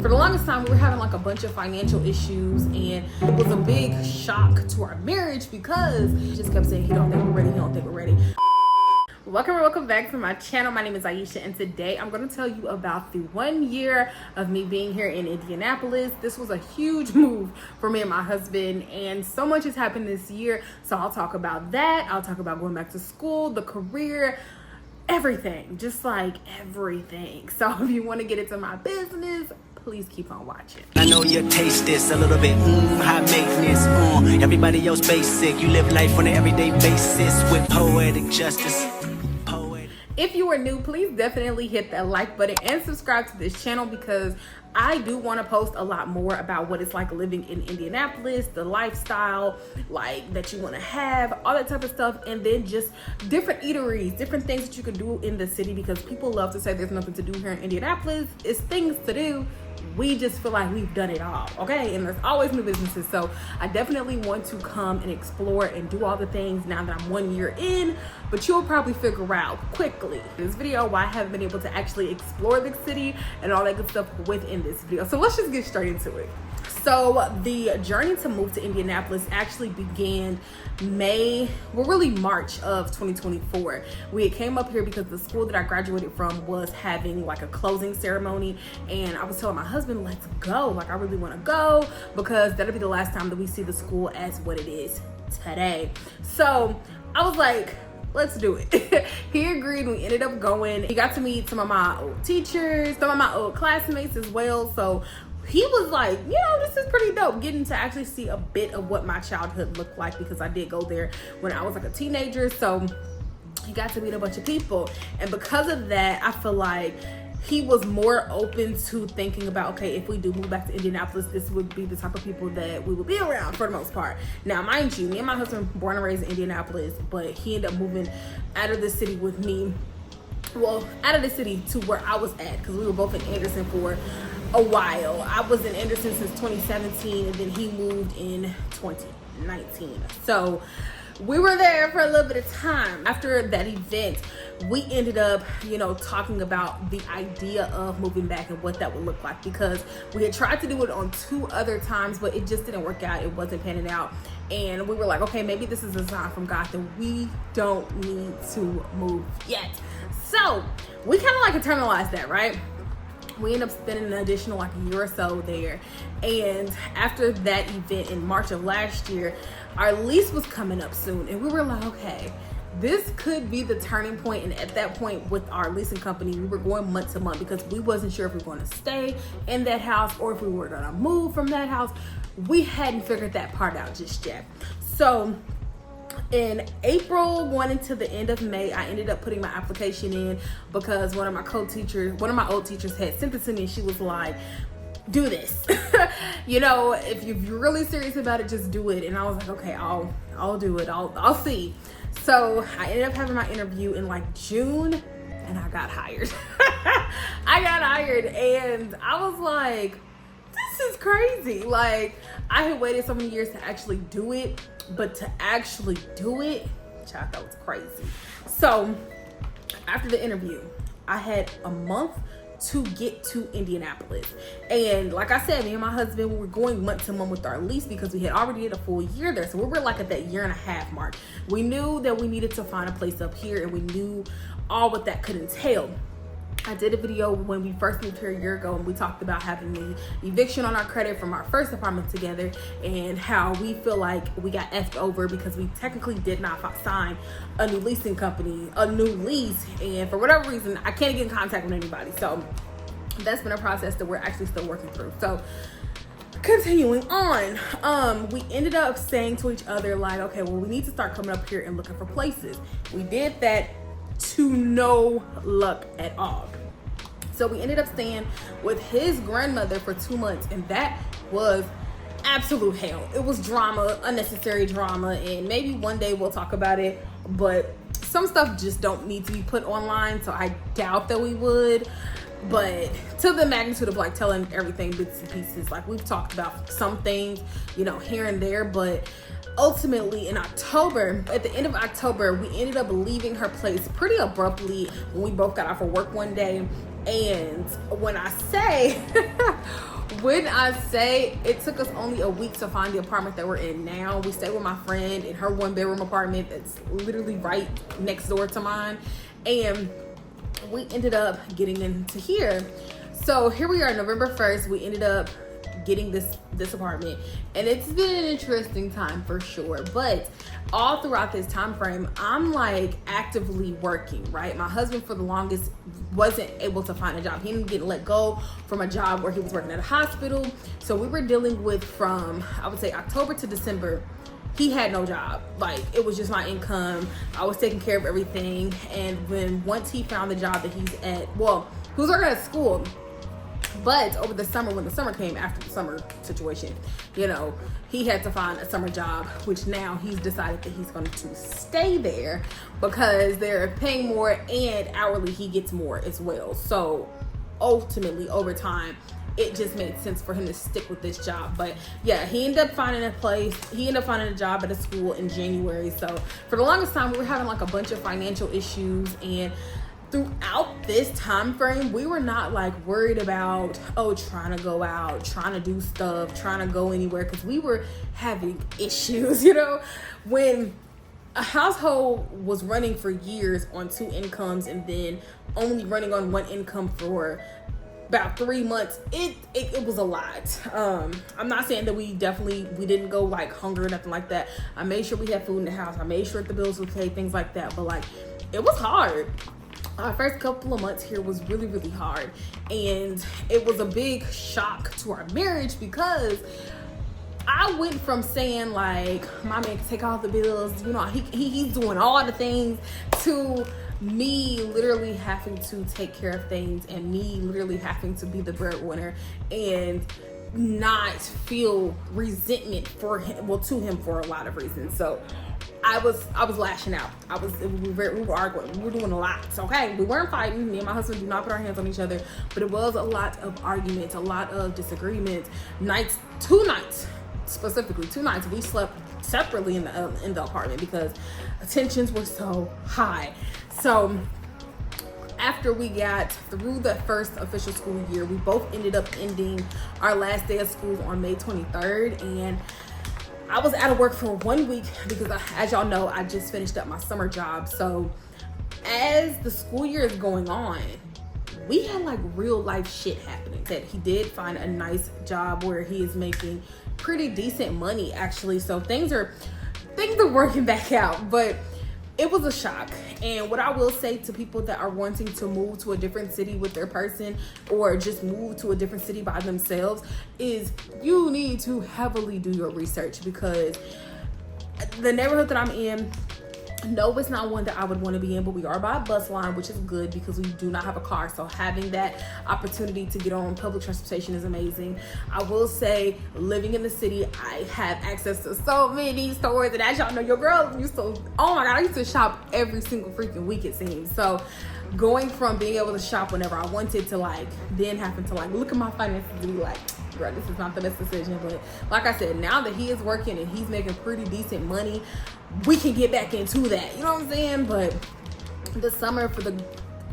For the longest time, we were having like a bunch of financial issues, and it was a big shock to our marriage because he just kept saying, he don't think we're ready, he don't think we're ready. Welcome back to my channel. My name is Aisha, and today I'm going to tell you about the 1 year of me being here in Indianapolis. This was a huge move for me and my husband, and so much has happened this year. So I'll talk about that. I'll talk about going back to school, the career, everything, just like everything. So if you want to get into my business, please keep on watching. I know you taste this a little bit, high maintenance, everybody else basic. You live life on an everyday basis with poetic justice. If you are new, please definitely hit that like button and subscribe to this channel because I do want to post a lot more about what it's like living in Indianapolis, the lifestyle like that you want to have, all that type of stuff, and then just different eateries, different things that you can do in the city, because people love to say there's nothing to do here in Indianapolis. It's things to do. We just feel like we've done it all, okay? And there's always new businesses. So I definitely want to come and explore and do all the things now that I'm 1 year in, but you'll probably figure out quickly in this video why I haven't been able to actually explore the city and all that good stuff within this video. So let's just get straight into it. So the journey to move to Indianapolis actually began March of 2024. We had came up here because the school that I graduated from was having like a closing ceremony, and I was telling my husband, let's go. Like, I really want to go because that'll be the last time that we see the school as what it is today. So I was like, let's do it. He agreed. We ended up going. He got to meet some of my old teachers, some of my old classmates as well. So he was like, you know, this is pretty dope, getting to actually see a bit of what my childhood looked like, because I did go there when I was like a teenager. So he got to meet a bunch of people, and because of that, I feel like he was more open to thinking about, okay, if we do move back to Indianapolis, this would be the type of people that we would be around for the most part. Now, mind you, me and my husband born and raised in Indianapolis, but he ended up moving out of the city with me. Well, out of the city to where I was at, because we were both in Anderson for a while. I was in Anderson since 2017, and then he moved in 2019. So we were there for a little bit of time. After that event, we ended up, you know, talking about the idea of moving back and what that would look like, because we had tried to do it on 2 other times, but it just didn't work out. It wasn't panning out. And we were like, okay, maybe this is a sign from God that we don't need to move yet. So we kind of like internalized that, right? We ended up spending an additional like a year or so there. And after that event in March of last year, our lease was coming up soon. And we were like, okay, this could be the turning point. And at that point with our leasing company, we were going month to month because we wasn't sure if we were going to stay in that house or if we were going to move from that house. We hadn't figured that part out just yet. So in April, going into the end of May, I ended up putting my application in because one of my old teachers had sent it to me, and she was like, do this. You know, if you're really serious about it, just do it. And I was like, okay, I'll do it. I'll see. So I ended up having my interview in like June, and I got hired. I got hired, and I was like, this is crazy. Like, I had waited so many years to actually do it, but to actually do it, child, that was crazy. So after the interview, I had a month to get to Indianapolis. And like I said, me and my husband, we were going month to month with our lease because we had already did a full year there. So we were like at that 1.5 year mark. We knew that we needed to find a place up here, and we knew all what that could entail. I did a video when we first moved here a year ago, and we talked about having the eviction on our credit from our first apartment together, and how we feel like we got effed over because we technically did not sign a new leasing company, a new lease, and for whatever reason, I can't get in contact with anybody. So that's been a process that we're actually still working through. So continuing on, we ended up saying to each other like, okay, well, we need to start coming up here and looking for places. We did that to no luck at all. So we ended up staying with his grandmother for 2 months, and that was absolute hell. It was drama, unnecessary drama, and maybe one day we'll talk about it, but some stuff just don't need to be put online, so I doubt that we would. But to the magnitude of like telling everything bits and pieces, like we've talked about some things, you know, here and there, but ultimately in October, at the end of October, we ended up leaving her place pretty abruptly when we both got off of work one day. And when I say it took us only a week to find the apartment that we're in now. We stay with my friend in her 1-bedroom apartment that's literally right next door to mine, and we ended up getting into here. So here we are, November 1st, we ended up getting this apartment, and it's been an interesting time for sure. But all throughout this time frame, I'm like actively working, right? My husband for the longest wasn't able to find a job. He didn't get let go from a job where he was working at a hospital. So we were dealing with, from I would say October to December, he had no job. Like, it was just my income. I was taking care of everything. And once he found the job that he's at, well, he was working at school, but over the summer, when the summer came, after the summer situation, you know, he had to find a summer job, which now he's decided that he's going to stay there because they're paying more, and hourly he gets more as well. So ultimately, over time, it just made sense for him to stick with this job. But yeah, he ended up finding a job at a school in January. So for the longest time, we were having like a bunch of financial issues, and throughout this time frame, we were not like worried about trying to go out, trying to do stuff, trying to go anywhere, because we were having issues. You know, when a household was running for years on 2 incomes and then only running on 1 income for about 3 months, it was a lot. I'm not saying that we didn't go like hungry or nothing like that. I made sure we had food in the house. I made sure the bills were paid, things like that. But like, it was hard. Our first couple of months here was really, really hard. And it was a big shock to our marriage, because I went from saying like, my man can take all the bills, you know, he's doing all the things, to me literally having to take care of things, and me literally having to be the breadwinner and not feel resentment for him, to him, for a lot of reasons. So I was lashing out. We were arguing. We were doing a lot. Okay, we weren't fighting. Me and my husband do not put our hands on each other, but it was a lot of arguments, a lot of disagreements. 2 nights specifically, 2 nights we slept separately in the apartment because tensions were so high. So after we got through the first official school year, we both ended up ending our last day of school on May 23rd, and I was out of work for 1 week because, as y'all know, I just finished up my summer job. So as the school year is going on, we had like real life shit happening. That he did find a nice job where he is making pretty decent money, actually. So things are working back out, but it was a shock. And what I will say to people that are wanting to move to a different city with their person, or just move to a different city by themselves, is you need to heavily do your research, because the neighborhood that I'm in, no, it's not one that I would want to be in, but we are by a bus line, which is good because we do not have a car. So having that opportunity to get on public transportation is amazing. I will say, living in the city, I have access to so many stores. And as y'all know, your girl used to, oh my God, I used to shop every single freaking week, it seems. So going from being able to shop whenever I wanted to like, then having to like look at my finances and be like, bro, this is not the best decision. But like I said, now that he is working and he's making pretty decent money, we can get back into that. You know what I'm saying? But the summer, for the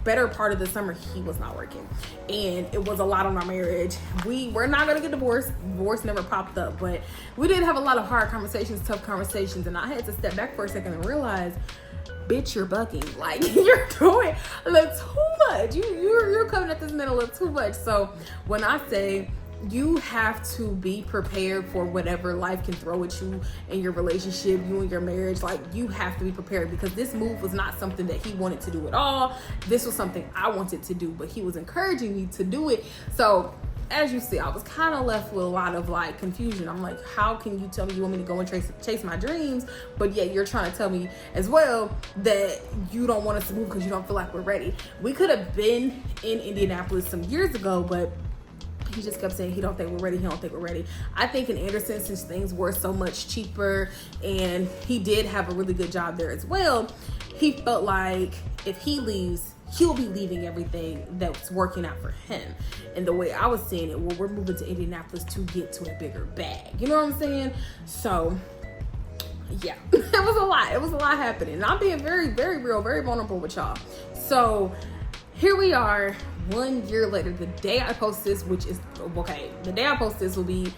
better part of the summer, he was not working, and it was a lot on our marriage. We're not gonna get divorced. Divorce never popped up, but we did have a lot of hard conversations, tough conversations, and I had to step back for a second and realize, bitch, you're bucking. Like, you're doing a little too much. You're coming at this man a little too much. So when I say, you have to be prepared for whatever life can throw at you in your relationship, you and your marriage. Like, you have to be prepared, because this move was not something that he wanted to do at all. This was something I wanted to do, but he was encouraging me to do it. So as you see, I was kind of left with a lot of like confusion. I'm like, how can you tell me you want me to go and chase my dreams, but yet you're trying to tell me as well that you don't want us to move because you don't feel like we're ready? We could have been in Indianapolis some years ago, but he just kept saying he don't think we're ready. I think in Anderson, since things were so much cheaper and he did have a really good job there as well, he felt like if he leaves, he'll be leaving everything that's working out for him. And the way I was seeing it, well, we're moving to Indianapolis to get to a bigger bag. You know what I'm saying? So yeah, it was a lot. It was a lot happening. And I'm being very, very real, very vulnerable with y'all. So here we are 1 year later. The day I post this, which is, okay, the day I post this will be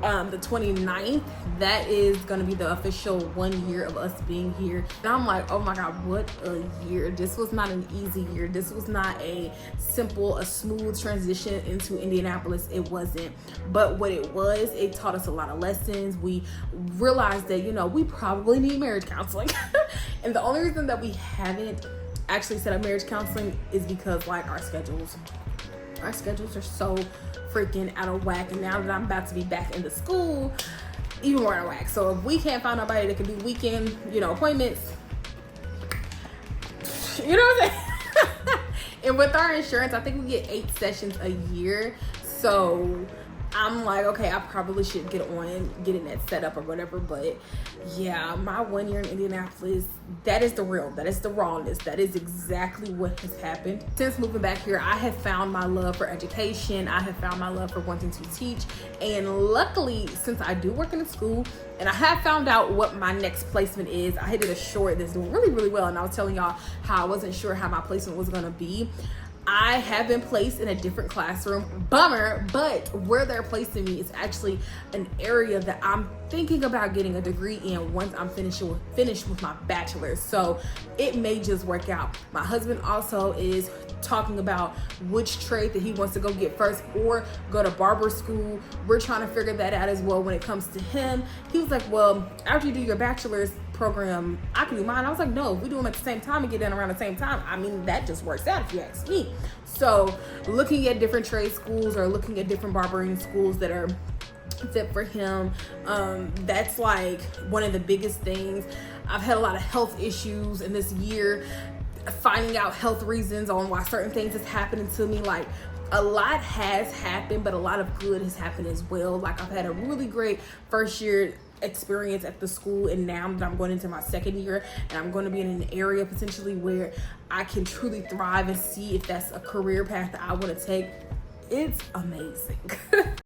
the 29th. That is going to be the official 1 year of us being here. And I'm like, oh my God, what a year. This was not an easy year. This was not a smooth transition into Indianapolis. It wasn't. But what it was, it taught us a lot of lessons. We realized that, you know, we probably need marriage counseling. And the only reason that we haven't actually set up marriage counseling is because, like, our schedules are so freaking out of whack. And now that I'm about to be back into school, even more out of whack. So if we can't find nobody that can do weekend, you know, appointments, you know what I'm saying? And with our insurance, I think we get 8 sessions a year. So I'm like, okay, I probably should getting that set up or whatever. But yeah, my 1 year in Indianapolis, that is the real, that is the rawness. That is exactly what has happened. Since moving back here, I have found my love for education. I have found my love for wanting to teach. And luckily, since I do work in a school and I have found out what my next placement is, I did a short that's doing really, really well. And I was telling y'all how I wasn't sure how my placement was gonna be. I have been placed in a different classroom. Bummer, but where they're placing me is actually an area that I'm thinking about getting a degree in once I'm finished with my bachelor's. So it may just work out. My husband also is talking about which trade that he wants to go get first or go to barber school. We're trying to figure that out as well when it comes to him. He was like, well, after you do your bachelor's program, I can do mine. I was like, no, if we do them at the same time and get in around the same time, I mean, that just works out if you ask me. So looking at different trade schools or looking at different barbering schools that are fit for him, that's like one of the biggest things. I've had a lot of health issues in this year, finding out health reasons on why certain things is happening to me. Like, a lot has happened, but a lot of good has happened as well. Like, I've had a really great first year experience at the school, and now that I'm going into my second year and I'm going to be in an area potentially where I can truly thrive and see if that's a career path that I want to take, it's amazing.